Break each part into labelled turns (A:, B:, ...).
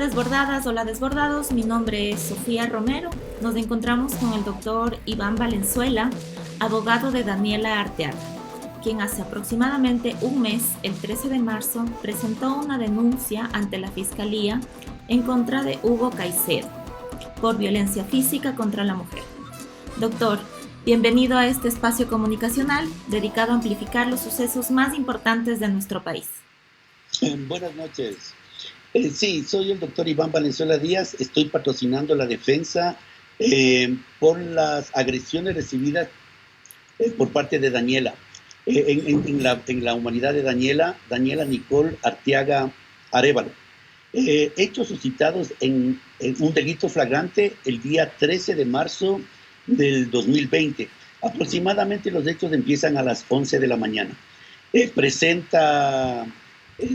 A: desbordadas, hola desbordados, mi nombre es Sofía Romero. Nos encontramos con el doctor Iván Valenzuela, abogado de Daniela Arteaga, quien hace aproximadamente un mes, el 13 de marzo, presentó una denuncia ante la Fiscalía en contra de Hugo Caicedo por violencia física contra la mujer. Doctor, bienvenido a este espacio comunicacional dedicado a amplificar los sucesos más importantes de nuestro país.
B: Buenas noches. Sí, soy el doctor Iván Valenzuela Díaz. Estoy patrocinando la defensa por las agresiones recibidas por parte de Daniela. En la humanidad de Daniela Nicole Arteaga Arévalo. Hechos suscitados en un delito flagrante el día 13 de marzo del 2020. Aproximadamente los hechos empiezan a las 11 de la mañana.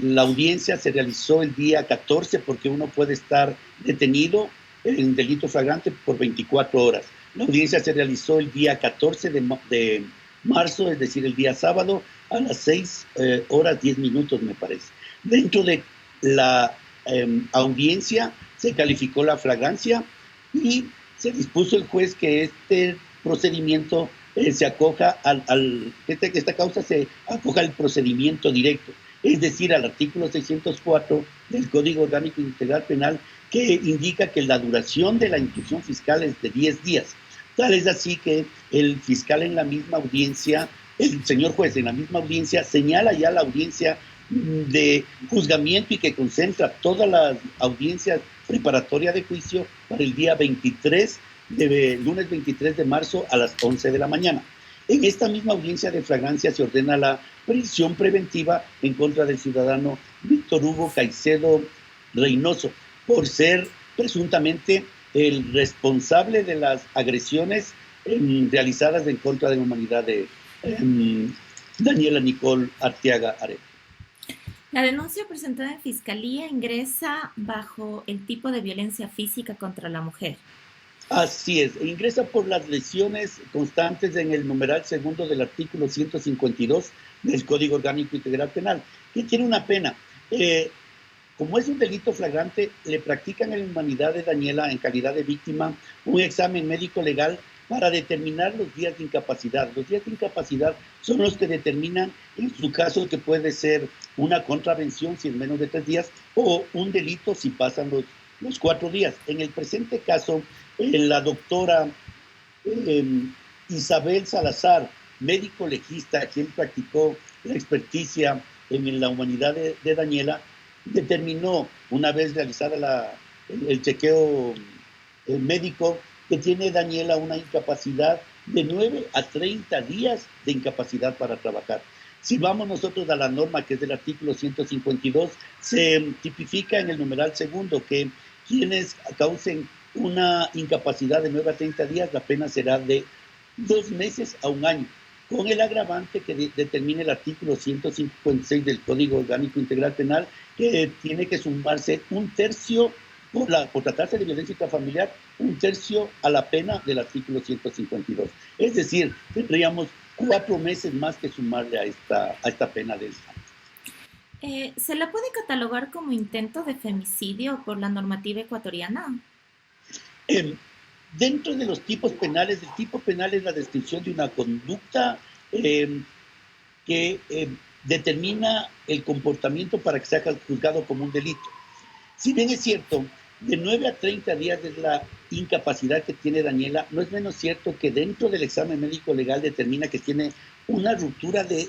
B: La audiencia se realizó el día 14 porque uno puede estar detenido en delito flagrante por 24 horas. La audiencia se realizó el día 14 de marzo, es decir, el día sábado, a las 6 horas 10 minutos, me parece. Dentro de la audiencia se calificó la flagrancia y se dispuso el juez que este procedimiento se acoja esta causa se acoja al procedimiento directo, es decir, al artículo 604 del Código Orgánico Integral Penal, que indica que la duración de la instrucción fiscal es de 10 días. Tal es así que el fiscal en la misma audiencia, el señor juez en la misma audiencia, señala ya la audiencia de juzgamiento y que concentra todas las audiencias preparatorias de juicio para el día lunes 23 de marzo a las 11 de la mañana. En esta misma audiencia de flagrancia se ordena la prisión preventiva en contra del ciudadano Víctor Hugo Caicedo Reynoso por ser presuntamente el responsable de las agresiones realizadas en contra de la humanidad de Daniela Nicole Arteaga Arévalo.
A: La denuncia presentada en Fiscalía ingresa bajo el tipo de violencia física contra la mujer.
B: Así es, ingresa por las lesiones constantes en el numeral segundo del artículo 152 del Código Orgánico Integral Penal, que tiene una pena. Como es un delito flagrante, le practican en la humanidad de Daniela, en calidad de víctima, un examen médico legal para determinar los días de incapacidad. Los días de incapacidad son los que determinan, en su caso, que puede ser una contravención si es menos de 3 días o un delito si pasan los 4 días. En el presente caso, la doctora Isabel Salazar, médico legista, quien practicó la experticia en la humanidad de Daniela, determinó, una vez realizada el chequeo médico, que tiene Daniela una incapacidad de 9 a 30 días de incapacidad para trabajar. Si vamos nosotros a la norma, que es del artículo 152, se tipifica en el numeral segundo que quienes causen una incapacidad de 9 a 30 días, la pena será de 2 meses a 1 año, con el agravante que determina el artículo 156 del Código Orgánico Integral Penal, que tiene que sumarse 1/3, por tratarse de violencia intrafamiliar, 1/3 a la pena del artículo 152. Es decir, tendríamos 4 meses más que sumarle a esta pena de esta.
A: ¿Se la puede catalogar como intento de femicidio por la normativa ecuatoriana?
B: Dentro de los tipos penales, el tipo penal es la descripción de una conducta que determina el comportamiento para que sea juzgado como un delito. Si bien es cierto, de 9 a 30 días es la incapacidad que tiene Daniela, no es menos cierto que dentro del examen médico legal determina que tiene una ruptura de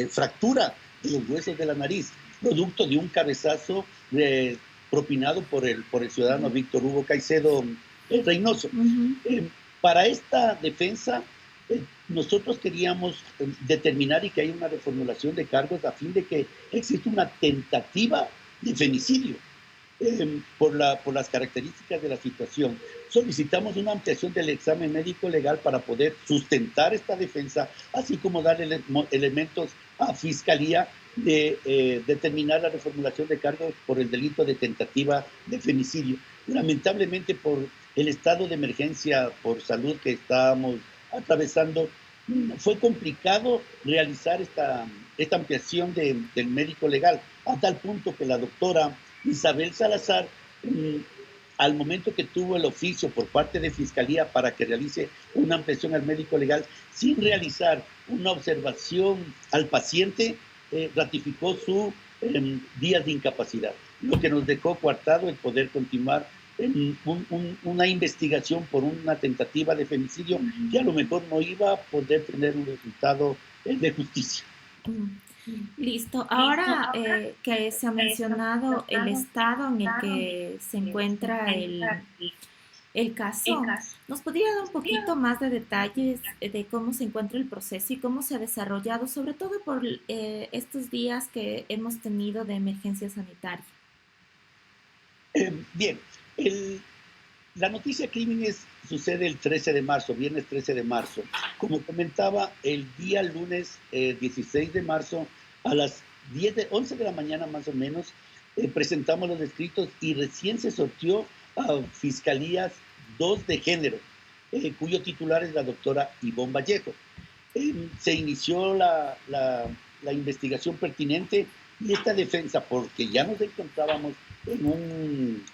B: fractura de los huesos de la nariz, producto de un cabezazo propinado por el ciudadano Víctor Hugo Caicedo Reynoso. Para esta defensa, nosotros queríamos determinar y que haya una reformulación de cargos a fin de que exista una tentativa de femicidio. Por las características de la situación, solicitamos una ampliación del examen médico legal para poder sustentar esta defensa, así como darle elementos a Fiscalía de determinar la reformulación de cargos por el delito de tentativa de femicidio. Lamentablemente, por el estado de emergencia por salud que estábamos atravesando, fue complicado realizar esta ampliación del médico legal, a tal punto que la doctora Isabel Salazar mm, al momento que tuvo el oficio por parte de Fiscalía para que realice una ampliación al médico legal, sin realizar una observación al paciente, ratificó su días de incapacidad, lo que nos dejó coartado el poder continuar en una investigación por una tentativa de femicidio que a lo mejor no iba a poder tener un resultado de justicia.
A: Listo. Ahora que se ha mencionado el estado en el que se encuentra el caso, ¿nos podría dar un poquito más de detalles de cómo se encuentra el proceso y cómo se ha desarrollado, sobre todo por estos días que hemos tenido de emergencia sanitaria?
B: Bien, la noticia crímenes sucede el 13 de marzo, viernes 13 de marzo. Como comentaba, el día lunes 16 de marzo a las 11 de la mañana más o menos, presentamos los escritos y recién se sortió a Fiscalías 2 de género, cuyo titular es la doctora Ivonne Vallejo. Se inició la investigación pertinente y esta defensa, porque ya nos encontrábamos en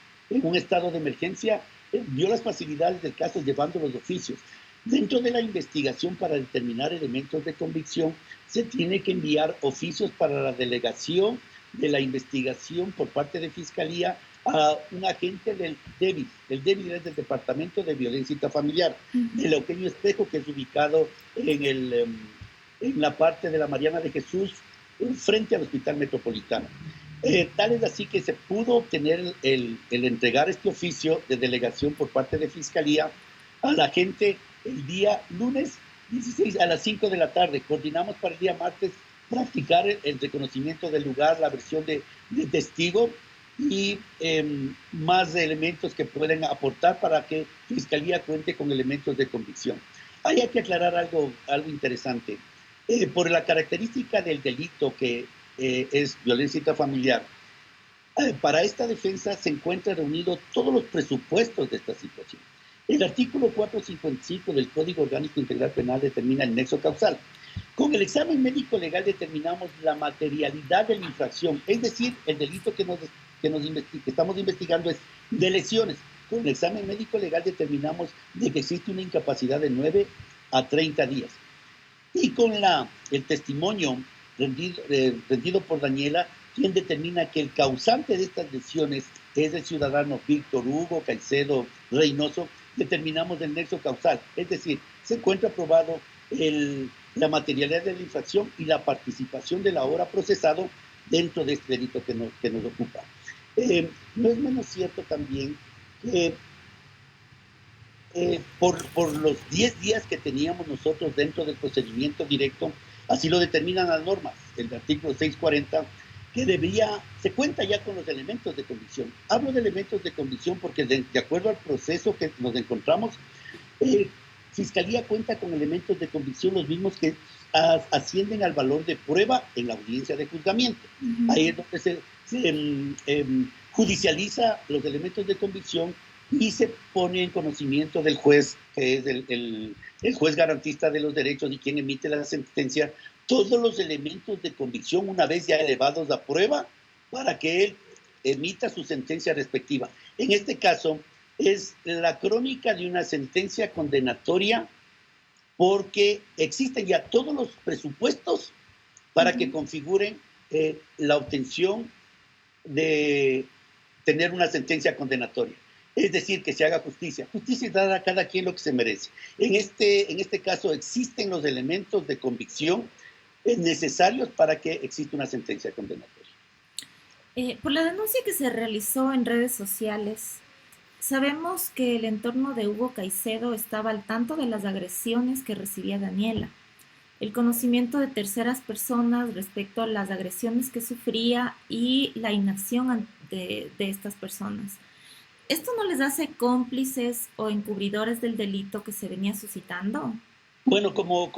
B: un estado de emergencia, vio las facilidades del caso llevando los oficios. Dentro de la investigación para determinar elementos de convicción, se tiene que enviar oficios para la delegación de la investigación por parte de Fiscalía a un agente del DEVIS. El DEVIS es del Departamento de Violencia Intrafamiliar, del Eugenio Espejo, que es ubicado en la parte de la Mariana de Jesús, frente al Hospital Metropolitano. Tal es así que se pudo obtener el entregar este oficio de delegación por parte de Fiscalía a la gente el día lunes 16 a las 5 de la tarde. Coordinamos para el día martes practicar el reconocimiento del lugar, la versión de testigo y más elementos que pueden aportar para que Fiscalía cuente con elementos de convicción. Hay que aclarar algo interesante. Por la característica del delito que es violencia intrafamiliar, para esta defensa se encuentran reunidos todos los presupuestos de esta situación. El artículo 455 del Código Orgánico Integral Penal determina el nexo causal. Con el examen médico legal determinamos la materialidad de la infracción, es decir, el delito que estamos investigando es de lesiones. Con el examen médico legal determinamos de que existe una incapacidad de 9 a 30 días. Y con el testimonio rendido por Daniela, quien determina que el causante de estas lesiones es el ciudadano Víctor Hugo Caicedo Reynoso, determinamos el nexo causal, es decir, se encuentra probado la materialidad de la infracción y la participación del ahora procesado dentro de este delito que nos ocupa. No es menos cierto también que por los 10 días que teníamos nosotros dentro del procedimiento directo, así lo determinan las normas, el artículo 640, que se cuenta ya con los elementos de convicción. Hablo de elementos de convicción porque de acuerdo al proceso que nos encontramos, Fiscalía cuenta con elementos de convicción los mismos que ascienden al valor de prueba en la audiencia de juzgamiento. Ahí es donde se judicializa los elementos de convicción y se pone en conocimiento del juez, que es el juez garantista de los derechos y quien emite la sentencia, todos los elementos de convicción una vez ya elevados a prueba para que él emita su sentencia respectiva. En este caso es la crónica de una sentencia condenatoria porque existen ya todos los presupuestos para que configuren la obtención de tener una sentencia condenatoria. Es decir, que se haga justicia. Justicia dada a cada quien lo que se merece. En este caso existen los elementos de convicción necesarios para que exista una sentencia condenatoria.
A: Por la denuncia que se realizó en redes sociales, sabemos que el entorno de Hugo Caicedo estaba al tanto de las agresiones que recibía Daniela, el conocimiento de terceras personas respecto a las agresiones que sufría y la inacción de estas personas. ¿Esto no les hace cómplices o encubridores del delito que se venía suscitando?
B: Bueno, como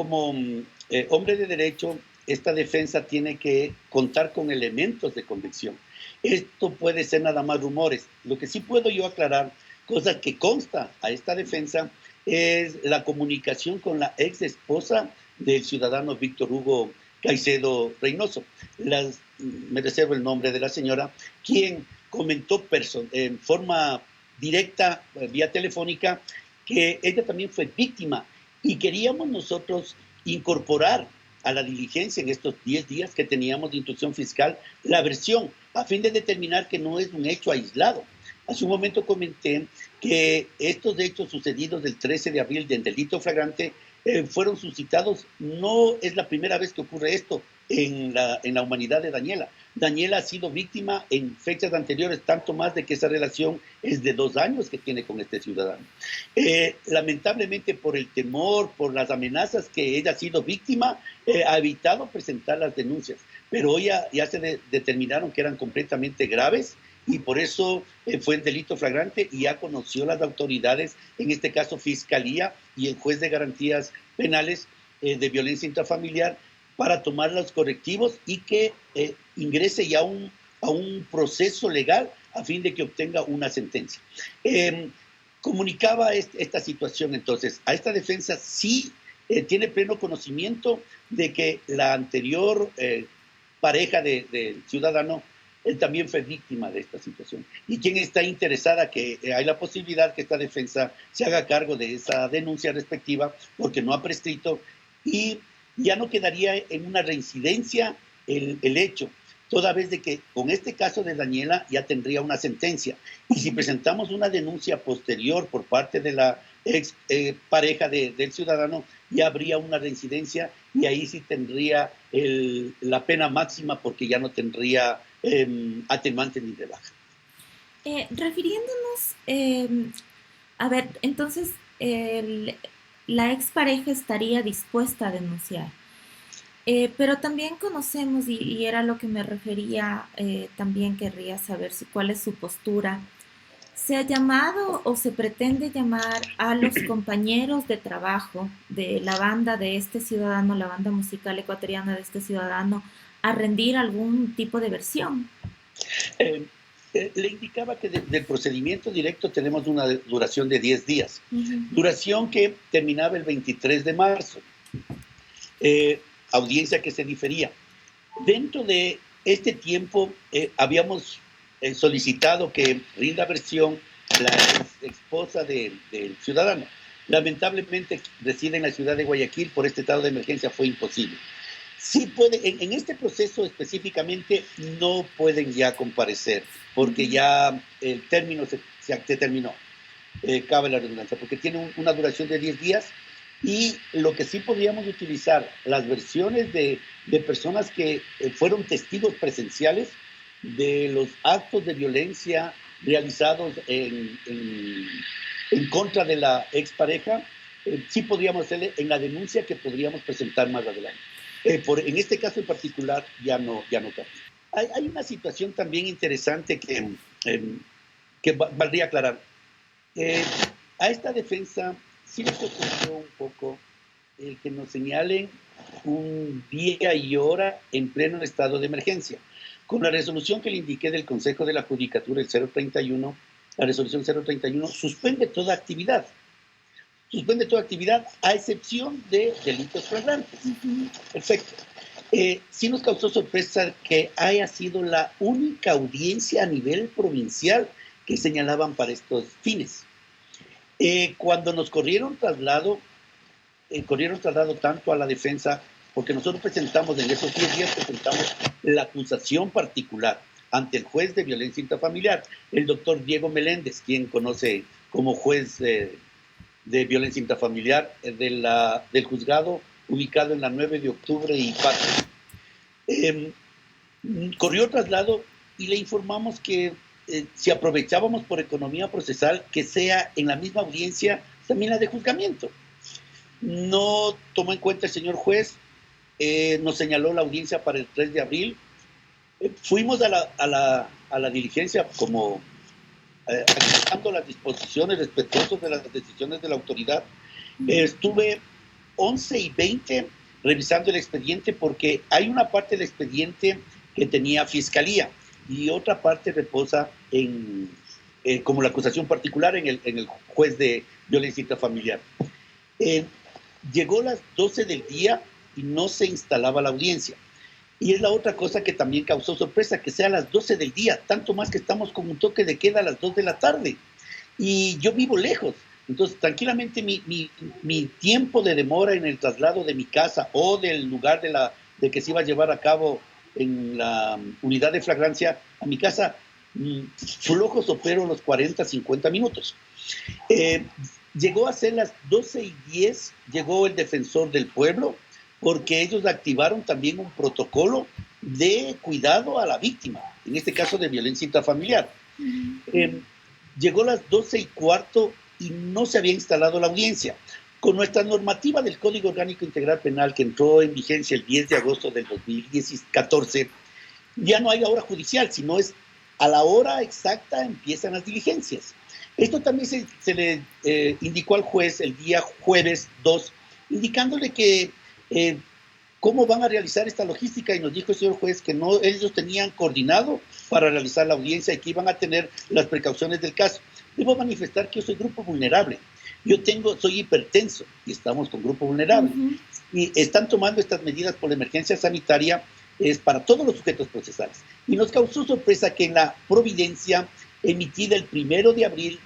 B: hombre de derecho, esta defensa tiene que contar con elementos de convicción. Esto puede ser nada más rumores. Lo que sí puedo yo aclarar, cosa que consta a esta defensa, es la comunicación con la ex esposa del ciudadano Víctor Hugo Caicedo Reynoso. Me reservo el nombre de la señora, quien comentó en forma directa, vía telefónica, que ella también fue víctima y queríamos nosotros incorporar a la diligencia en estos 10 días que teníamos de instrucción fiscal la versión, a fin de determinar que no es un hecho aislado. Hace un momento comenté que estos hechos sucedidos del 13 de abril del delito flagrante fueron suscitados, no es la primera vez que ocurre esto en la humanidad de Daniela. Daniela ha sido víctima en fechas anteriores, tanto más de que esa relación es de 2 años que tiene con este ciudadano. Lamentablemente, por el temor, por las amenazas que ella ha sido víctima, ha evitado presentar las denuncias, pero hoy ya se determinaron que eran completamente graves y por eso fue en delito flagrante y ya conoció las autoridades, en este caso Fiscalía y el juez de garantías penales de violencia intrafamiliar, para tomar los correctivos y que ingrese ya a un proceso legal a fin de que obtenga una sentencia. Comunicaba esta situación entonces. A esta defensa sí tiene pleno conocimiento de que la anterior pareja del ciudadano también fue víctima de esta situación. Y quien está interesada, que hay la posibilidad que esta defensa se haga cargo de esa denuncia respectiva, porque no ha prescrito y ya no quedaría en una reincidencia el hecho, toda vez de que con este caso de Daniela ya tendría una sentencia. Y si presentamos una denuncia posterior por parte de la ex pareja del ciudadano, ya habría una reincidencia y ahí sí tendría la pena máxima, porque ya no tendría atenuante ni rebaja.
A: Refiriéndonos, a ver, entonces la expareja estaría dispuesta a denunciar. Pero también conocemos, y era lo que me refería, también querría saber cuál es su postura. ¿Se ha llamado o se pretende llamar a los compañeros de trabajo de la banda de este ciudadano, la banda musical ecuatoriana de este ciudadano, a rendir algún tipo de versión?
B: Le indicaba que del procedimiento directo tenemos una duración de 10 días, duración que terminaba el 23 de marzo, audiencia que se difería. Dentro de este tiempo habíamos solicitado que rinda versión la esposa del ciudadano. Lamentablemente reside en la ciudad de Guayaquil, por este estado de emergencia fue imposible. Sí puede, en este proceso específicamente no pueden ya comparecer, porque ya el término se terminó, cabe la redundancia, porque tiene una duración de 10 días, y lo que sí podríamos utilizar, las versiones de personas que fueron testigos presenciales de los actos de violencia realizados en contra de la expareja, sí podríamos hacerle en la denuncia que podríamos presentar más adelante. En este caso en particular ya no cambia. Hay una situación también interesante que valdría aclarar. A esta defensa sí le preocupó un poco el que nos señalen un día y hora en pleno estado de emergencia. Con la resolución que le indiqué del Consejo de la Judicatura, el 031, la resolución 031, suspende toda actividad. Suspende toda actividad a excepción de delitos flagrantes. Perfecto. Sí nos causó sorpresa que haya sido la única audiencia a nivel provincial que señalaban para estos fines. Cuando nos corrieron traslado tanto a la defensa, porque nosotros presentamos, en esos 10 días presentamos la acusación particular ante el juez de violencia intrafamiliar, el doctor Diego Meléndez, quien conoce como juez de violencia intrafamiliar del juzgado ubicado en la 9 de octubre y Patria. Corrió traslado y le informamos que si aprovechábamos por economía procesal, que sea en la misma audiencia también la de juzgamiento. No tomó en cuenta el señor juez, nos señaló la audiencia para el 3 de abril. Fuimos a la diligencia como acatando las disposiciones, respetuosos de las decisiones de la autoridad. Estuve 11:20 revisando el expediente, porque hay una parte del expediente que tenía Fiscalía y otra parte reposa como la acusación particular en el juez de violencia intrafamiliar. Llegó las 12 del día y no se instalaba la audiencia. Y es la otra cosa que también causó sorpresa, que sea a las 12 del día, tanto más que estamos con un toque de queda a las 2 de la tarde. Y yo vivo lejos, entonces tranquilamente mi tiempo de demora en el traslado de mi casa o del lugar de que se iba a llevar a cabo en la unidad de flagrancia a mi casa, flojos opero los 40, 50 minutos. Llegó a ser las 12:10, llegó el defensor del pueblo, porque ellos activaron también un protocolo de cuidado a la víctima, en este caso de violencia intrafamiliar. Llegó a las 12:15 y no se había instalado la audiencia. Con nuestra normativa del Código Orgánico Integral Penal, que entró en vigencia el 10 de agosto del 2014, ya no hay hora judicial, sino es a la hora exacta empiezan las diligencias. Esto también se le indicó al juez el día jueves 2, indicándole que cómo van a realizar esta logística, y nos dijo el señor juez que no, ellos tenían coordinado para realizar la audiencia y que iban a tener las precauciones del caso. Debo manifestar que yo soy grupo vulnerable. Soy hipertenso y estamos con grupo vulnerable. Y están tomando estas medidas por la emergencia sanitaria es para todos los sujetos procesales. Y nos causó sorpresa que en la providencia emitida el 1 de abril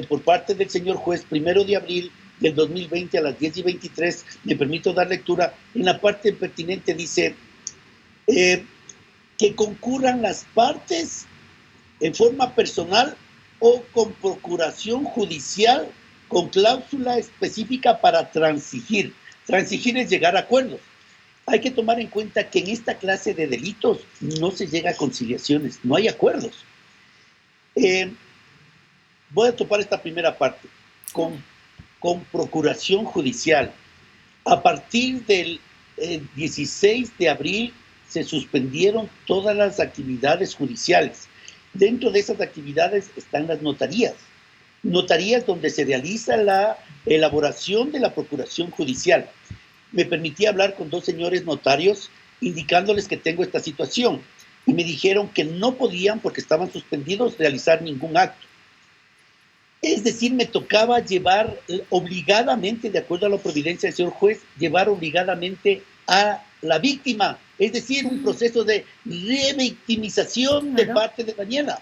B: por parte del señor juez, 1 de abril del 2020 a las 10:23, me permito dar lectura, en la parte pertinente dice que concurran las partes en forma personal o con procuración judicial con cláusula específica para transigir. Transigir es llegar a acuerdos. Hay que tomar en cuenta que en esta clase de delitos no se llega a conciliaciones, no hay acuerdos. Voy a topar esta primera parte. Con procuración judicial. A partir del 16 de abril se suspendieron todas las actividades judiciales. Dentro de esas actividades están las notarías. Notarías donde se realiza la elaboración de la procuración judicial. Me permití hablar con 2 señores notarios indicándoles que tengo esta situación y me dijeron que no podían, porque estaban suspendidos, realizar ningún acto. Es decir, me tocaba llevar obligadamente, de acuerdo a la providencia del señor juez, llevar obligadamente a la víctima, es decir, un proceso de revictimización de parte de Daniela.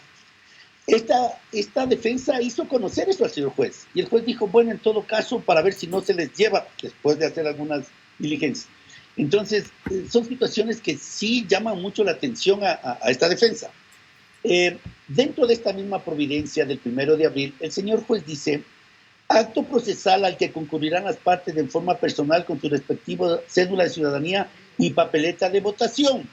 B: Esta defensa hizo conocer eso al señor juez, y el juez dijo, bueno, en todo caso, para ver si no se les lleva, después de hacer algunas diligencias. Entonces, son situaciones que sí llaman mucho la atención a esta defensa. Dentro de esta misma providencia del 1 de abril, el señor juez dice, acto procesal al que concurrirán las partes de forma personal con su respectiva cédula de ciudadanía y papeleta de votación.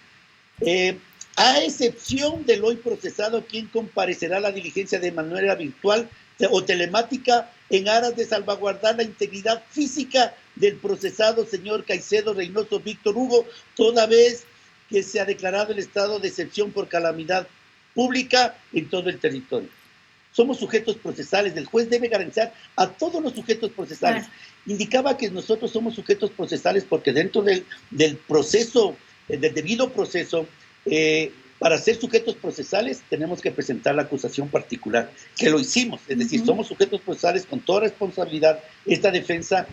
B: A excepción del hoy procesado, quien comparecerá a la diligencia de manera virtual o telemática en aras de salvaguardar la integridad física del procesado señor Caicedo Reynoso Víctor Hugo, toda vez que se ha declarado el estado de excepción por calamidad pública en todo el territorio. Somos sujetos procesales, el juez debe garantizar a todos los sujetos procesales. Indicaba que nosotros somos sujetos procesales porque dentro del proceso, del debido proceso, para ser sujetos procesales tenemos que presentar la acusación particular, que lo hicimos, es decir, somos sujetos procesales con toda responsabilidad. Esta defensa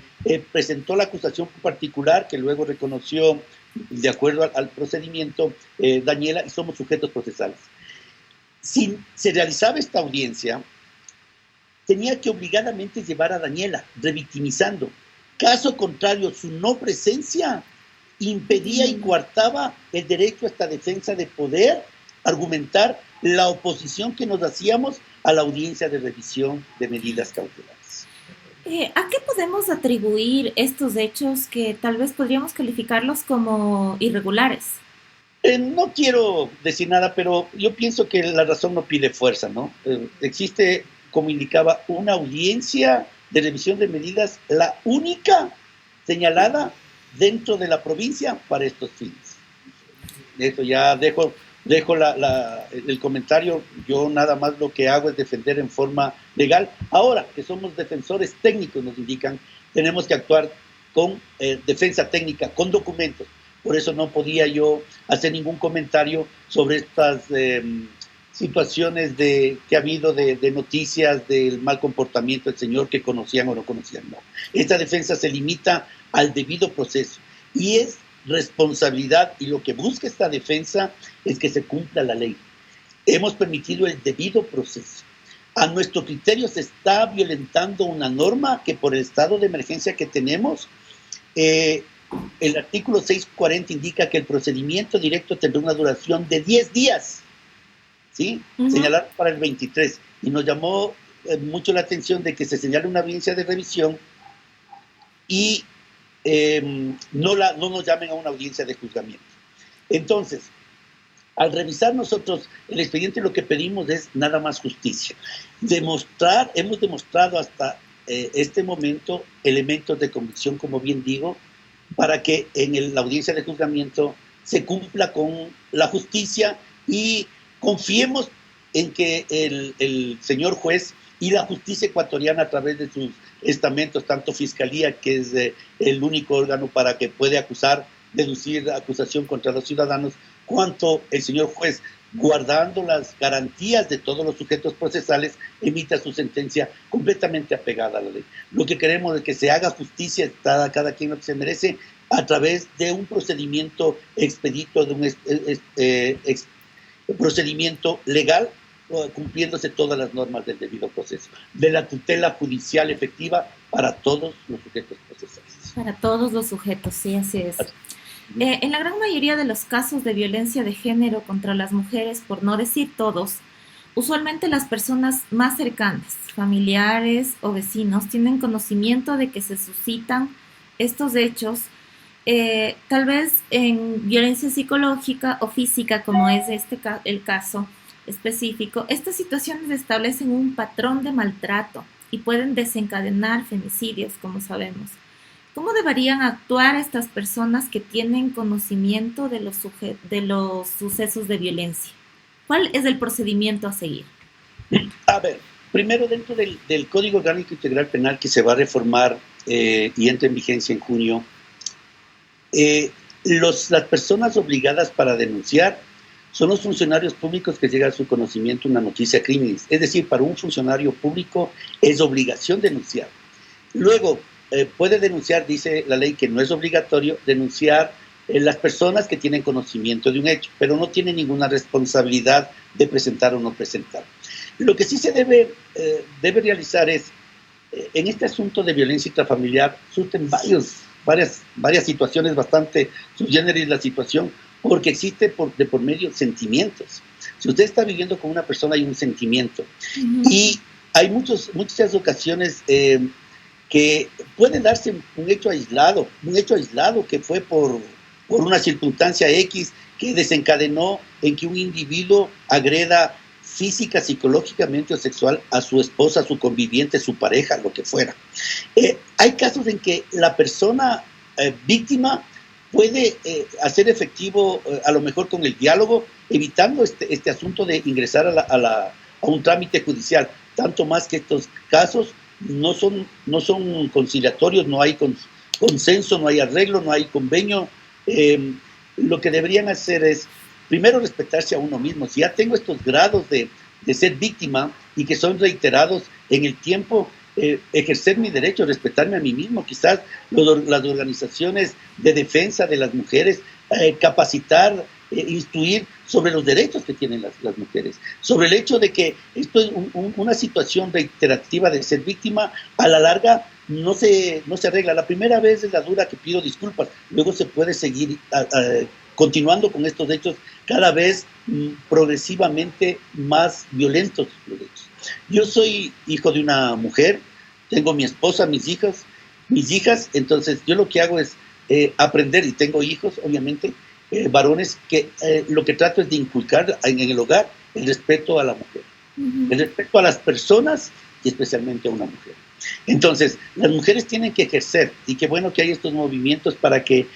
B: presentó la acusación particular que luego reconoció de acuerdo al procedimiento Daniela, y somos sujetos procesales. Si se realizaba esta audiencia, tenía que obligadamente llevar a Daniela, revictimizando. Caso contrario, su no presencia impedía y coartaba el derecho a esta defensa de poder argumentar la oposición que nos hacíamos a la audiencia de revisión de medidas cautelares.
A: ¿A qué podemos atribuir estos hechos que tal vez podríamos calificarlos como irregulares?
B: No quiero decir nada, pero yo pienso que la razón no pide fuerza, ¿no? Existe, como indicaba, una audiencia de revisión de medidas, la única señalada dentro de la provincia para estos fines. Eso ya dejo el comentario. Yo nada más lo que hago es defender en forma legal. Ahora que somos defensores técnicos, nos indican, tenemos que actuar con defensa técnica, con documentos. Por eso no podía yo hacer ningún comentario sobre estas situaciones que ha habido de noticias del mal comportamiento del señor, que conocían o no conocían. No. Esta defensa se limita al debido proceso y es responsabilidad y lo que busca esta defensa es que se cumpla la ley. Hemos permitido el debido proceso. A nuestro criterio se está violentando una norma que por el estado de emergencia que tenemos, el artículo 640 indica que el procedimiento directo tendrá una duración de 10 días, ¿sí? Señalar para el 23. Y nos llamó mucho la atención de que se señale una audiencia de revisión y no nos llamen a una audiencia de juzgamiento. Entonces, al revisar nosotros el expediente, lo que pedimos es nada más justicia. Hemos demostrado hasta este momento elementos de convicción, como bien digo, para que en la audiencia de juzgamiento se cumpla con la justicia y confiemos en que el señor juez y la justicia ecuatoriana, a través de sus estamentos, tanto Fiscalía, que es el único órgano para que puede acusar, deducir acusación contra los ciudadanos, cuanto el señor juez, guardando las garantías de todos los sujetos procesales, emita su sentencia completamente apegada a la ley. Lo que queremos es que se haga justicia, cada quien lo que se merece, a través de un procedimiento expedito, de un procedimiento legal, cumpliéndose todas las normas del debido proceso, de la tutela judicial efectiva para todos los sujetos procesales.
A: Para todos los sujetos, sí, así es. En la gran mayoría de los casos de violencia de género contra las mujeres, por no decir todos, usualmente las personas más cercanas, familiares o vecinos, tienen conocimiento de que se suscitan estos hechos, tal vez en violencia psicológica o física, como es el caso específico. Estas situaciones establecen un patrón de maltrato y pueden desencadenar femicidios, como sabemos. ¿Cómo deberían actuar estas personas que tienen conocimiento de los sucesos de violencia? ¿Cuál es el procedimiento a seguir?
B: A ver, primero, dentro del Código Orgánico Integral Penal, que se va a reformar y entra en vigencia en junio, las personas obligadas para denunciar son los funcionarios públicos que llega a su conocimiento una noticia crímenes. Es decir, para un funcionario público es obligación denunciar. Luego, puede denunciar, dice la ley que no es obligatorio denunciar las personas que tienen conocimiento de un hecho, pero no tienen ninguna responsabilidad de presentar o no presentar. Lo que sí se debe realizar es, en este asunto de violencia intrafamiliar, surten varias situaciones bastante subgéneris la situación, porque existe de por medio sentimientos. Si usted está viviendo con una persona, hay un sentimiento. Y hay muchas ocasiones que puede darse un hecho aislado que fue por una circunstancia X que desencadenó en que un individuo agreda física, psicológicamente o sexual a su esposa, a su conviviente, su pareja, lo que fuera. Hay casos en que la persona víctima puede hacer efectivo, a lo mejor con el diálogo, evitando este asunto de ingresar a un trámite judicial, tanto más que estos casos no son conciliatorios, no hay consenso, no hay arreglo, no hay convenio. Lo que deberían hacer es, primero, respetarse a uno mismo. Si ya tengo estos grados de ser víctima y que son reiterados en el tiempo, ejercer mi derecho, respetarme a mí mismo, quizás las organizaciones de defensa de las mujeres, capacitar, instruir sobre los derechos que tienen las mujeres, sobre el hecho de que esto es una situación reiterativa de ser víctima, a la larga no se arregla. La primera vez es la dura que pido disculpas, luego se puede seguir continuando con estos hechos cada vez progresivamente más violentos los hechos. Yo soy hijo de una mujer, tengo mi esposa, mis hijas, entonces yo lo que hago es aprender, y tengo hijos, obviamente, varones, que lo que trato es de inculcar en el hogar el respeto a la mujer, el respeto a las personas y especialmente a una mujer. Entonces, las mujeres tienen que ejercer, y qué bueno que hay estos movimientos para que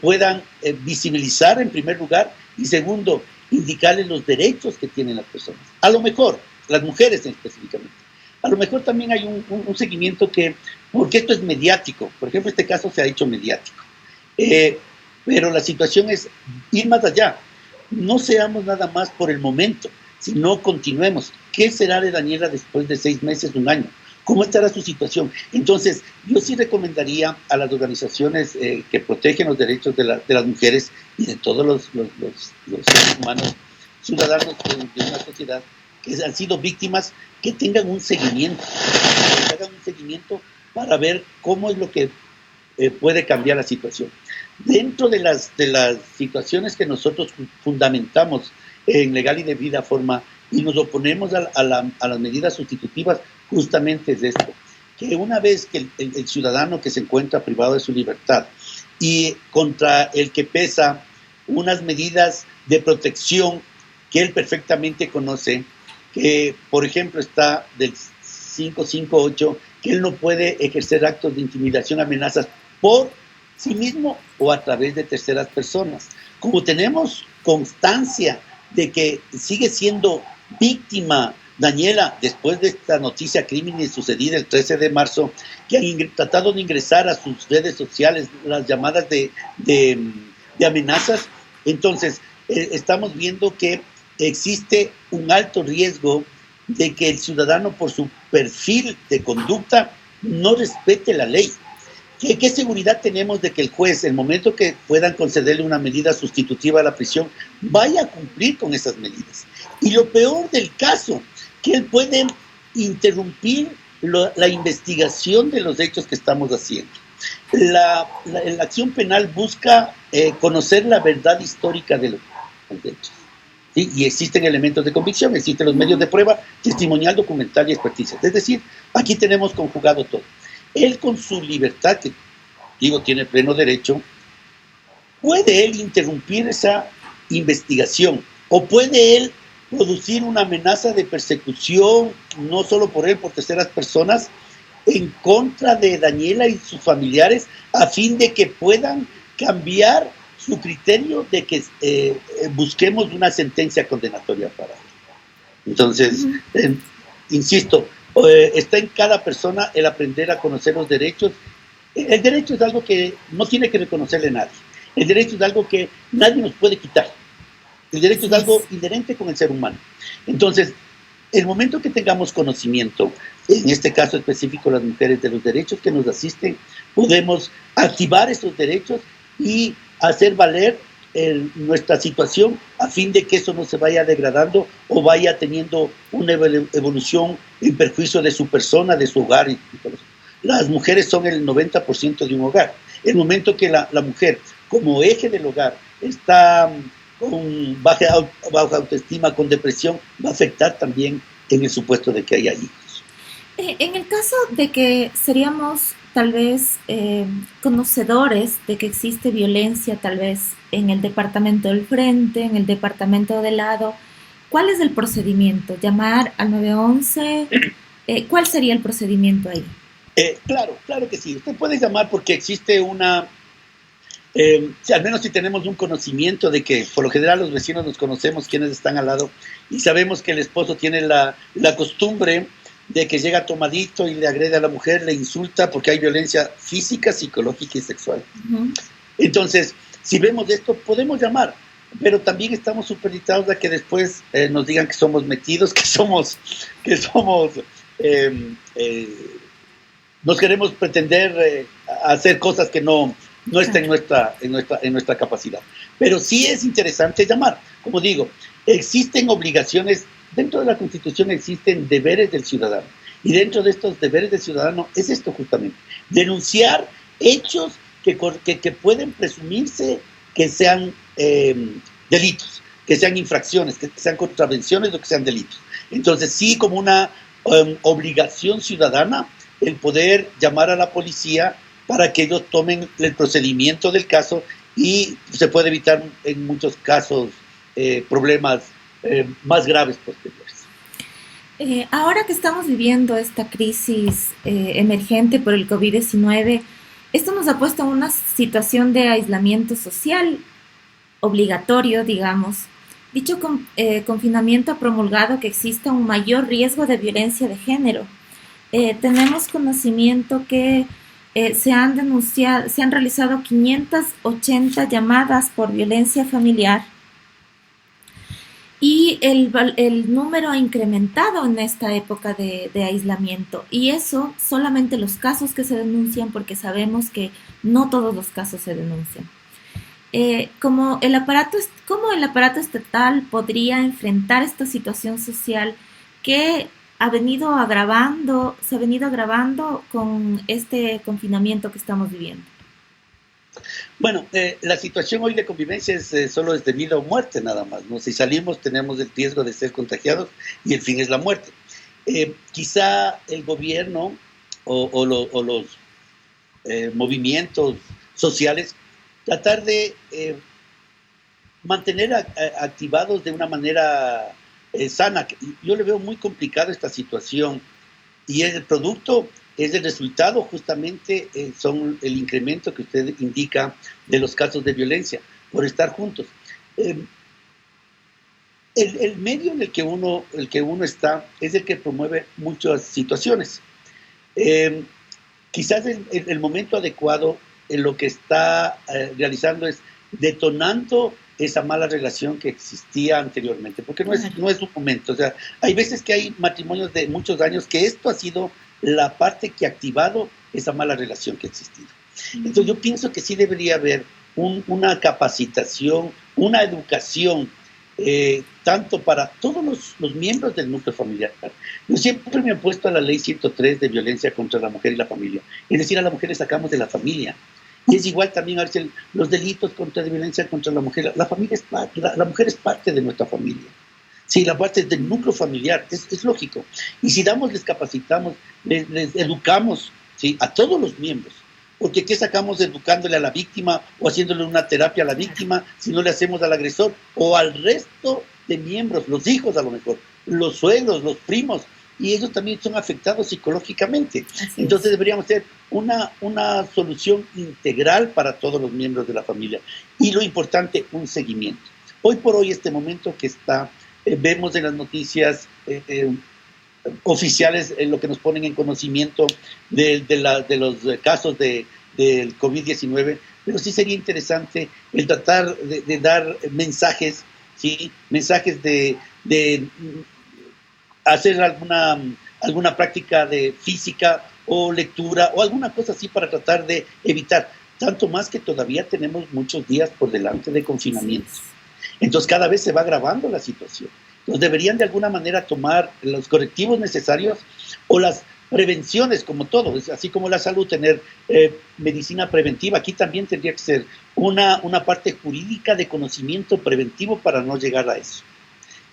B: puedan visibilizar en primer lugar, y segundo, indicarles los derechos que tienen las personas. A lo mejor, las mujeres específicamente. A lo mejor también hay un seguimiento porque esto es mediático. Por ejemplo, este caso se ha hecho mediático. Pero la situación es ir más allá. No seamos nada más por el momento, sino continuemos. ¿Qué será de Daniela después de 6 meses, un año? ¿Cómo estará su situación? Entonces, yo sí recomendaría a las organizaciones que protegen los derechos de las mujeres y de todos los seres humanos, ciudadanos de una sociedad que han sido víctimas, que tengan un seguimiento, para ver cómo es lo que puede cambiar la situación. Dentro de las situaciones que nosotros fundamentamos en legal y debida forma y nos oponemos a las medidas sustitutivas, justamente es esto, que una vez que el ciudadano que se encuentra privado de su libertad y contra el que pesa unas medidas de protección que él perfectamente conoce, que por ejemplo está del 558, que él no puede ejercer actos de intimidación, amenazas por sí mismo o a través de terceras personas. Como tenemos constancia de que sigue siendo víctima Daniela, después de esta noticia criminal sucedida el 13 de marzo, que han tratado de ingresar a sus redes sociales las llamadas de amenazas, entonces estamos viendo que existe un alto riesgo de que el ciudadano, por su perfil de conducta, no respete la ley. ¿Qué seguridad tenemos de que el juez, en el momento que puedan concederle una medida sustitutiva a la prisión, vaya a cumplir con esas medidas? Y lo peor del caso, que él puede interrumpir la investigación de los hechos que estamos haciendo. La acción penal busca conocer la verdad histórica de los hechos. ¿Sí? Y existen elementos de convicción, existen los medios de prueba, testimonial, documental y experticia. Es decir, aquí tenemos conjugado todo. Él, con su libertad, que digo tiene pleno derecho, puede él interrumpir esa investigación o puede él producir una amenaza de persecución, no solo por él, por terceras personas, en contra de Daniela y sus familiares, a fin de que puedan cambiar su criterio de que busquemos una sentencia condenatoria para él. Entonces, insisto, está en cada persona el aprender a conocer los derechos. El derecho es algo que no tiene que reconocerle a nadie. El derecho es algo que nadie nos puede quitar. El derecho es algo inherente con el ser humano. Entonces, el momento que tengamos conocimiento, en este caso específico las mujeres, de los derechos que nos asisten, podemos activar esos derechos y hacer valer nuestra situación a fin de que eso no se vaya degradando o vaya teniendo una evolución en perjuicio de su persona, de su hogar. Las mujeres son el 90% de un hogar. El momento que la mujer, como eje del hogar, está con baja autoestima, con depresión, va a afectar también en el supuesto de que haya hijos.
A: En el caso de que seríamos tal vez conocedores de que existe violencia tal vez en el departamento del frente, en el departamento del lado, ¿cuál es el procedimiento? ¿Llamar al 911? ¿Cuál sería el procedimiento ahí?
B: Claro que sí. Usted puede llamar porque existe una... al menos si tenemos un conocimiento de que por lo general los vecinos nos conocemos quienes están al lado y sabemos que el esposo tiene la costumbre de que llega tomadito y le agrede a la mujer, le insulta porque hay violencia física, psicológica y sexual. Uh-huh. Entonces, si vemos esto, podemos llamar, pero también estamos supeditados a que después nos digan que somos metidos, que nos queremos pretender hacer cosas que no está en nuestra capacidad. Pero sí es interesante llamar. Como digo, existen obligaciones. Dentro de la Constitución existen deberes del ciudadano. Y dentro de estos deberes del ciudadano es esto justamente. Denunciar hechos que pueden presumirse que sean delitos, que sean infracciones, que sean contravenciones o que sean delitos. Entonces sí, como una obligación ciudadana, el poder llamar a la policía para que ellos tomen el procedimiento del caso y se puede evitar en muchos casos problemas más graves posteriores.
A: Ahora que estamos viviendo esta crisis emergente por el COVID-19, esto nos ha puesto en una situación de aislamiento social obligatorio, digamos. Dicho confinamiento ha promulgado que exista un mayor riesgo de violencia de género. Tenemos conocimiento que se han realizado 580 llamadas por violencia familiar. Y el número ha incrementado en esta época de aislamiento. Y eso solamente los casos que se denuncian, porque sabemos que no todos los casos se denuncian. ¿Cómo el aparato estatal podría enfrentar esta situación social que se ha venido agravando con este confinamiento que estamos viviendo?
B: Bueno, la situación hoy de convivencia solo es de vida o muerte nada más, ¿no? Si salimos tenemos el riesgo de ser contagiados y el fin es la muerte. Quizá el gobierno o los movimientos sociales tratar de mantener activados de una manera sana. Yo le veo muy complicado esta situación y el producto es el resultado justamente, son el incremento que usted indica de los casos de violencia por estar juntos. El medio en el que uno está es el que promueve muchas situaciones. Quizás el momento adecuado en lo que está realizando es detonando esa mala relación que existía anteriormente, porque no es un momento. O sea, hay veces que hay matrimonios de muchos años que esto ha sido la parte que ha activado esa mala relación que ha existido. Entonces yo pienso que sí debería haber una capacitación, una educación, tanto para todos los miembros del núcleo familiar. Yo siempre me he opuesto a la ley 103 de violencia contra la mujer y la familia. Es decir, a la mujer le sacamos de la familia. Y es igual también a veces los delitos contra de violencia contra la mujer. La mujer es parte de nuestra familia. Sí, la parte del núcleo familiar, es lógico. Y si les capacitamos, les educamos, ¿sí?, a todos los miembros. Porque ¿qué sacamos educándole a la víctima o haciéndole una terapia a la víctima si no le hacemos al agresor o al resto de miembros, los hijos a lo mejor, los suegros, los primos? Y ellos también son afectados psicológicamente. Entonces deberíamos hacer una solución integral para todos los miembros de la familia. Y lo importante, un seguimiento. Hoy por hoy, este momento que está, vemos en las noticias oficiales lo que nos ponen en conocimiento de los casos del COVID-19, pero sí sería interesante el tratar de dar mensajes, ¿sí?, mensajes de hacer alguna práctica de física o lectura o alguna cosa así para tratar de evitar, tanto más que todavía tenemos muchos días por delante de confinamientos. Entonces cada vez se va agravando la situación. Entonces deberían de alguna manera tomar los correctivos necesarios o las prevenciones, como todo, así como la salud, tener medicina preventiva. Aquí también tendría que ser una parte jurídica de conocimiento preventivo para no llegar a eso.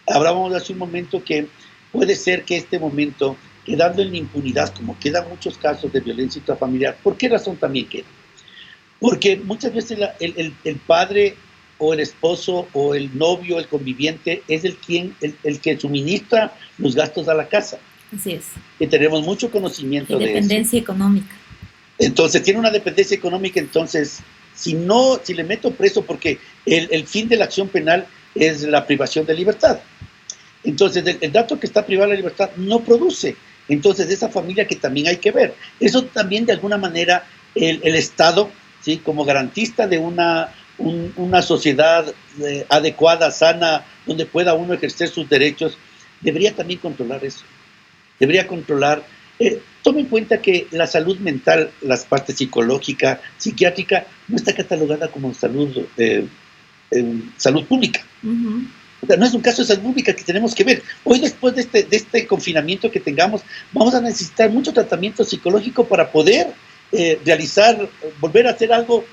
B: Hablábamos hace un momento que puede ser que este momento, quedando en la impunidad, como quedan muchos casos de violencia intrafamiliar, ¿por qué razón también queda? Porque muchas veces el padre o el esposo o el novio, el conviviente, es el que suministra los gastos a la casa.
A: Así es.
B: Que tenemos mucho conocimiento de eso.
A: Dependencia económica.
B: Entonces, tiene una dependencia económica, entonces, si le meto preso, porque el fin de la acción penal es la privación de libertad. Entonces, el dato que está privado de la libertad no produce. Entonces, esa familia que también hay que ver. Eso también, de alguna manera, el Estado, ¿sí?, como garantista de una sociedad adecuada, sana, donde pueda uno ejercer sus derechos, debería también controlar eso. Debería controlar. Tome en cuenta que la salud mental, las partes psicológica, psiquiátrica, no está catalogada como salud pública. Uh-huh. O sea, no es un caso de salud pública que tenemos que ver. Hoy, después de este confinamiento que tengamos, vamos a necesitar mucho tratamiento psicológico para poder volver a hacer algo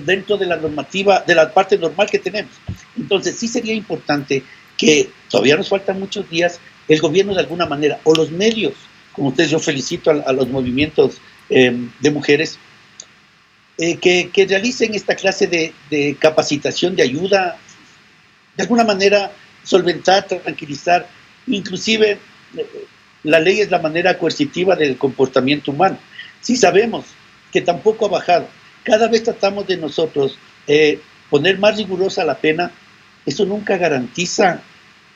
B: dentro de la normativa, de la parte normal que tenemos. Entonces, sí sería importante que todavía nos faltan muchos días, el gobierno de alguna manera, o los medios, como ustedes, yo felicito a los movimientos de mujeres, que realicen esta clase de capacitación, de ayuda, de alguna manera solventar, tranquilizar. Inclusive la ley es la manera coercitiva del comportamiento humano. Si sabemos que tampoco ha bajado, cada vez tratamos de nosotros poner más rigurosa la pena, eso nunca garantiza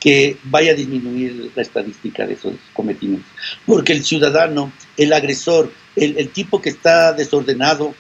B: que vaya a disminuir la estadística de esos cometimientos. Porque el ciudadano, el agresor, el tipo que está desordenado,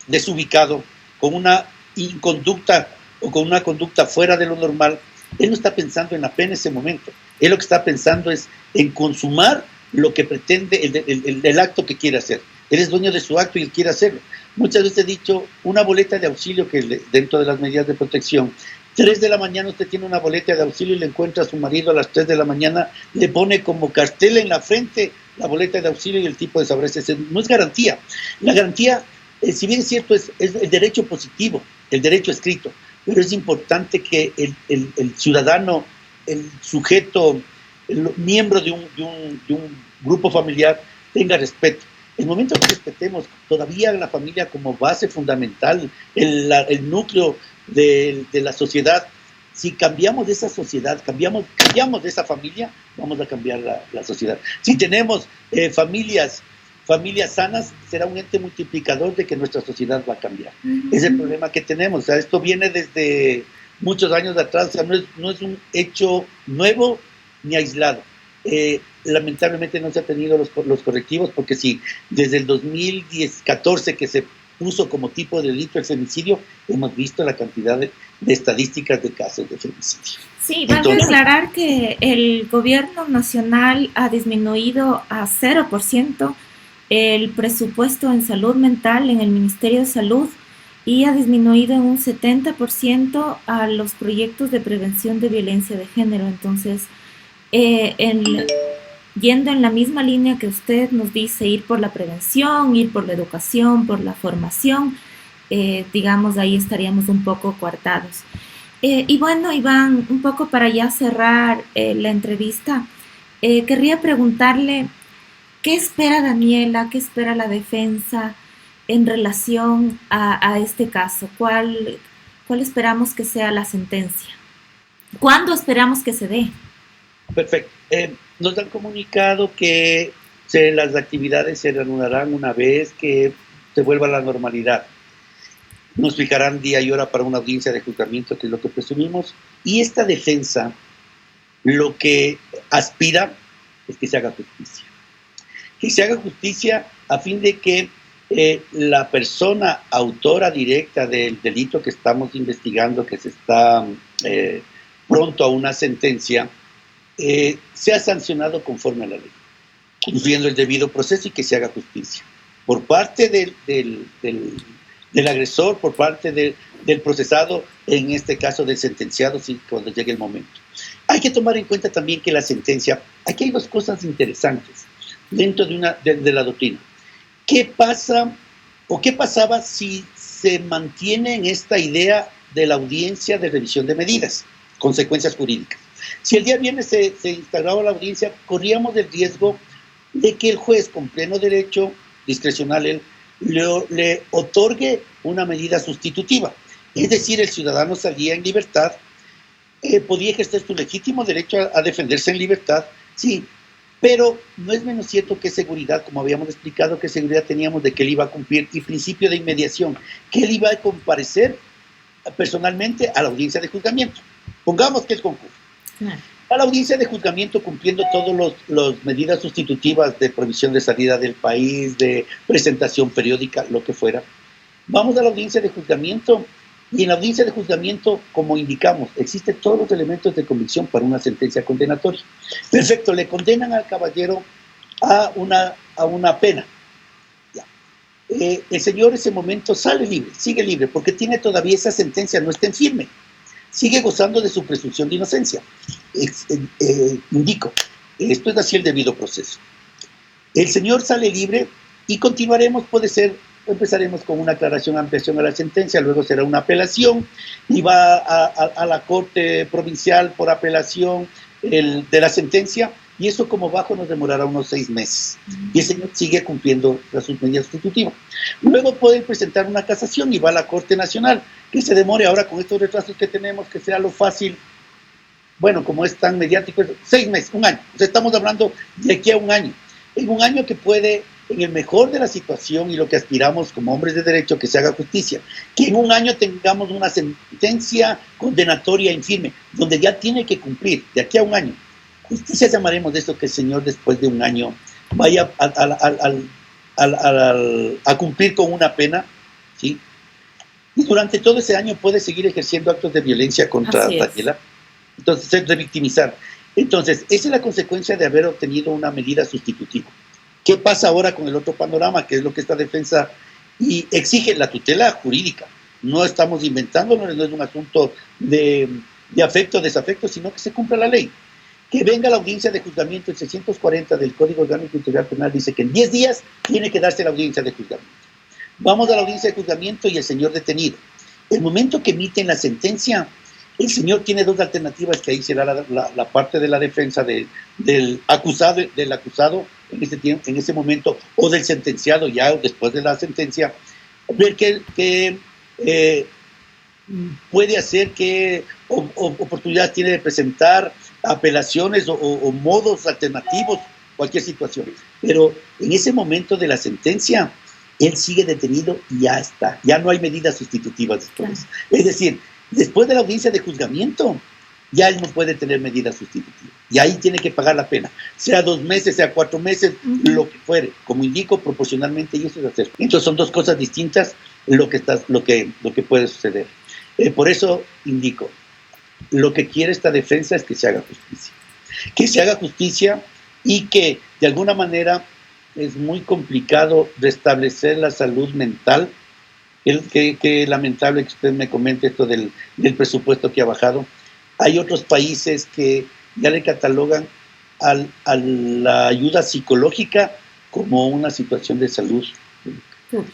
B: desubicado, con una inconducta o con una conducta fuera de lo normal, Él no está pensando en la pena en ese momento. Él lo que está pensando es en consumar lo que pretende, el acto que quiere hacer. Él es dueño de su acto y él quiere hacerlo. Muchas veces he dicho, una boleta de auxilio que dentro de las medidas de protección, 3 de la mañana usted tiene una boleta de auxilio y le encuentra a su marido a las 3 de la mañana, le pone como cartel en la frente la boleta de auxilio y el tipo desaparece. No es garantía. La garantía, si bien es cierto, es el derecho positivo, el derecho escrito, pero es importante que el ciudadano, el sujeto, el miembro de un grupo familiar tenga respeto. El momento que respetemos todavía la familia como base fundamental, el núcleo de la sociedad, si cambiamos de esa sociedad, cambiamos de esa familia, vamos a cambiar la sociedad. Si tenemos familias sanas, será un ente multiplicador de que nuestra sociedad va a cambiar. Uh-huh. Es el problema que tenemos. O sea, esto viene desde muchos años atrás, o sea, no es un hecho nuevo ni aislado. Lamentablemente no se han tenido los correctivos, porque sí, desde el 2014 que se puso como tipo de delito el femicidio, hemos visto la cantidad de estadísticas de casos de femicidio.
A: Sí, vale aclarar que el gobierno nacional ha disminuido a 0% el presupuesto en salud mental en el Ministerio de Salud y ha disminuido en un 70% a los proyectos de prevención de violencia de género. Entonces, yendo en la misma línea que usted nos dice, ir por la prevención, ir por la educación, por la formación, digamos, ahí estaríamos un poco coartados. Y bueno, Iván, un poco para ya cerrar la entrevista, querría preguntarle, ¿qué espera Daniela, qué espera la defensa en relación a este caso? ¿Cuál esperamos que sea la sentencia? ¿Cuándo esperamos que se dé?
B: Perfecto. Nos han comunicado que las actividades se reanudarán una vez que se vuelva a la normalidad. Nos fijarán día y hora para una audiencia de juzgamiento, que es lo que presumimos. Y esta defensa lo que aspira es que se haga justicia. Que se haga justicia a fin de que la persona autora directa del delito que estamos investigando, que se está pronto a una sentencia, sea sancionado conforme a la ley, cumpliendo el debido proceso, y que se haga justicia por parte del agresor, por parte del procesado, en este caso del sentenciado, sí, cuando llegue el momento. Hay que tomar en cuenta también que la sentencia, aquí hay dos cosas interesantes dentro de la doctrina. ¿Qué pasa o qué pasaba si se mantiene en esta idea de la audiencia de revisión de medidas, consecuencias jurídicas? Si el día viernes se instauraba la audiencia, corríamos el riesgo de que el juez, con pleno derecho discrecional, le otorgue una medida sustitutiva. Es decir, el ciudadano salía en libertad, podía ejercer su legítimo derecho a defenderse en libertad, sí, pero no es menos cierto que seguridad, como habíamos explicado, que seguridad teníamos de que él iba a cumplir, y principio de inmediación, que él iba a comparecer personalmente a la audiencia de juzgamiento. Pongamos que es concurso. A la audiencia de juzgamiento, cumpliendo todas las medidas sustitutivas de provisión de salida del país, de presentación periódica, lo que fuera. Vamos a la audiencia de juzgamiento, y en la audiencia de juzgamiento, como indicamos, existen todos los elementos de convicción para una sentencia condenatoria. Perfecto, le condenan al caballero a una pena. Ya. El señor en ese momento sale libre, sigue libre, porque tiene todavía esa sentencia, no está en firme. Sigue gozando de su presunción de inocencia. Indico, esto es así el debido proceso. El señor sale libre y continuaremos, empezaremos con una aclaración, ampliación a la sentencia, luego será una apelación y va a la Corte Provincial por apelación de la sentencia, y eso como bajo nos demorará unos 6 meses. Y el señor sigue cumpliendo sus medidas sustitutivas. Luego puede presentar una casación y va a la Corte Nacional, que se demore ahora con estos retrasos que tenemos, que sea lo fácil. Bueno, como es tan mediático, 6 meses, 1 año. O sea, estamos hablando de aquí a 1 año. En 1 año que puede, en el mejor de la situación, y lo que aspiramos como hombres de derecho, que se haga justicia, que en 1 año tengamos una sentencia condenatoria en firme, donde ya tiene que cumplir, de aquí a 1 año. Justicia llamaremos de eso, que el señor después de 1 año vaya a cumplir con una pena, ¿sí? Y durante todo ese año puede seguir ejerciendo actos de violencia contra Daniela. Entonces, es revictimizar. Entonces, esa es la consecuencia de haber obtenido una medida sustitutiva. ¿Qué pasa ahora con el otro panorama, que es lo que esta defensa y exige? La tutela jurídica? No estamos inventándolo, no es un asunto de afecto o desafecto, sino que se cumpla la ley. Que venga la audiencia de juzgamiento, el 640 del Código Orgánico Integral Penal dice que en 10 días tiene que darse la audiencia de juzgamiento. Vamos a la audiencia de juzgamiento y el señor detenido. El momento que emiten la sentencia, el señor tiene dos alternativas, que ahí será la parte de la defensa del acusado en ese momento, o del sentenciado ya después de la sentencia, ver qué puede hacer, qué oportunidad tiene de presentar apelaciones o modos alternativos, cualquier situación. Pero en ese momento de la sentencia, él sigue detenido y ya está. Ya no hay medidas sustitutivas después. Claro. Es decir, después de la audiencia de juzgamiento, ya él no puede tener medidas sustitutivas. Y ahí tiene que pagar la pena. Sea 2 meses, sea 4 meses, lo que fuere. Como indico, proporcionalmente, y eso es hacer. Entonces son dos cosas distintas lo que puede suceder. Por eso indico, lo que quiere esta defensa es que se haga justicia. Que se haga justicia y que, de alguna manera, es muy complicado restablecer la salud mental. Qué lamentable que usted me comente esto del presupuesto que ha bajado. Hay otros países que ya le catalogan a la ayuda psicológica como una situación de salud.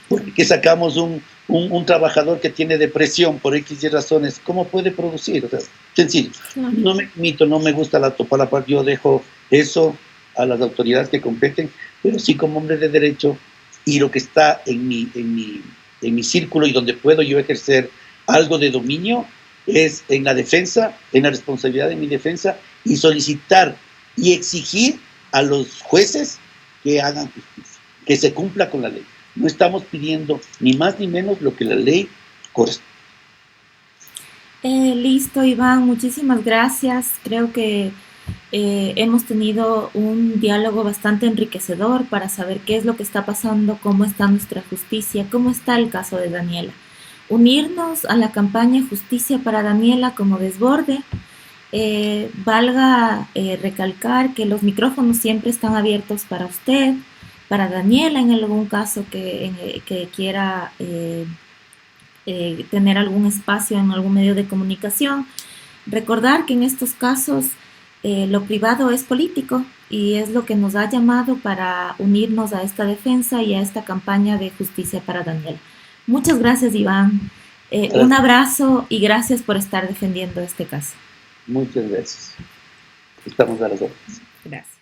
B: Porque sacamos un trabajador que tiene depresión por X y razones, ¿cómo puede producir? O sea, sencillo. No me admito, no me gusta topar la parte, yo dejo eso a las autoridades que competen, pero sí como hombre de derecho, y lo que está en mi círculo y donde puedo yo ejercer algo de dominio es en la defensa, en la responsabilidad de mi defensa, y solicitar y exigir a los jueces que hagan justicia, que se cumpla con la ley. No estamos pidiendo ni más ni menos lo que la ley corresponde.
A: Listo, Iván, muchísimas gracias. Creo que hemos tenido un diálogo bastante enriquecedor para saber qué es lo que está pasando, cómo está nuestra justicia, cómo está el caso de Daniela. Unirnos a la campaña Justicia para Daniela como Desborde. Valga recalcar que los micrófonos siempre están abiertos para usted, para Daniela en algún caso que quiera tener algún espacio en algún medio de comunicación. Recordar que en estos casos lo privado es político y es lo que nos ha llamado para unirnos a esta defensa y a esta campaña de Justicia para Daniela. Muchas gracias, Iván. Un abrazo y gracias por estar defendiendo este caso.
B: Muchas gracias. Estamos a las órdenes.
A: Gracias.